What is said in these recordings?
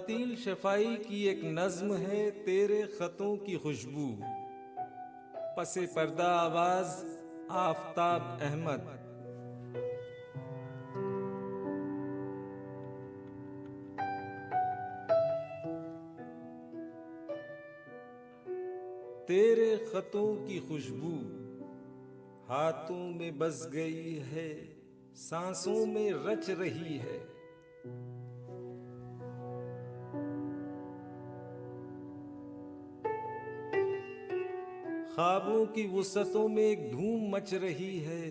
फतील शफाई की एक नज्म है तेरे खतों की खुशबू। पसे पर्दा आवाज आफताब अहमद। तेरे खतों की खुशबू हाथों में बस गई है, सांसों में रच रही है। ख्वाबों की वुसअतों में एक धूम मच रही है,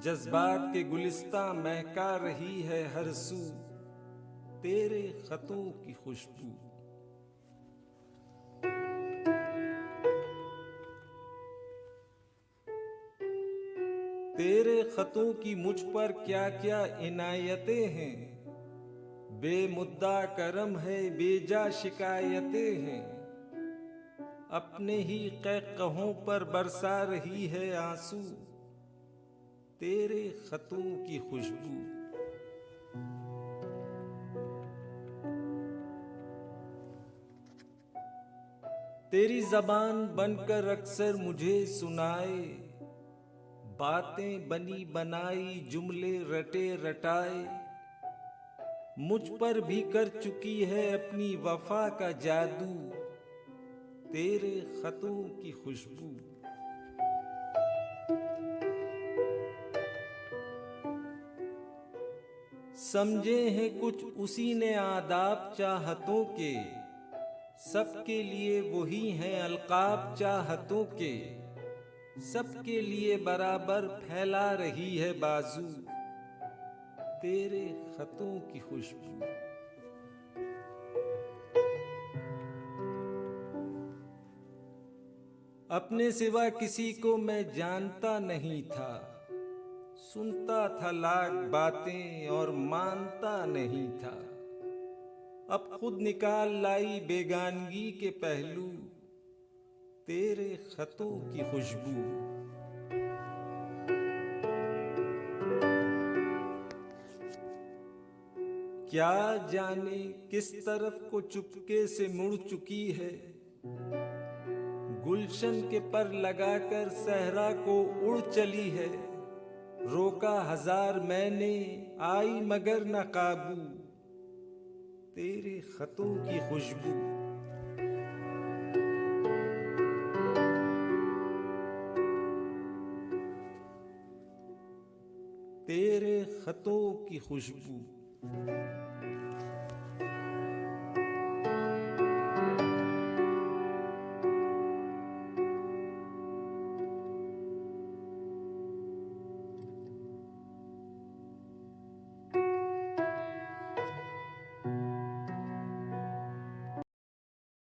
जज्बात के गुलिस्तां महका रही है हर सू तेरे खतों की खुशबू। तेरे खतों की मुझ पर क्या क्या इनायतें हैं, बेमुद्दा करम है बेजा शिकायतें हैं। अपने ही कहकहों पर बरसा रही है आंसू तेरे खतों की खुशबू। तेरी जबान बनकर अक्सर मुझे सुनाए, बातें बनी बनाई जुमले रटे रटाए। मुझ पर भी कर चुकी है अपनी वफा का जादू तेरे खतों की खुशबू। समझे हैं कुछ उसी ने आदाब चाहतों के, सबके लिए वही हैं अलकाब चाहतों के। सबके लिए बराबर फैला रही है बाजू तेरे खतों की खुशबू। अपने सिवा किसी को मैं जानता नहीं था, सुनता था लाख बातें और मानता नहीं था। अब खुद निकाल लाई बेगानगी के पहलू तेरे खतों की खुशबू। क्या जाने किस तरफ को चुपके से मुड़ चुकी है, गुलशन के पर लगाकर सहरा को उड़ चली है। रोका हजार मैंने आई मगर न काबू तेरे खतों की खुशबू। तेरे खतों की खुशबू।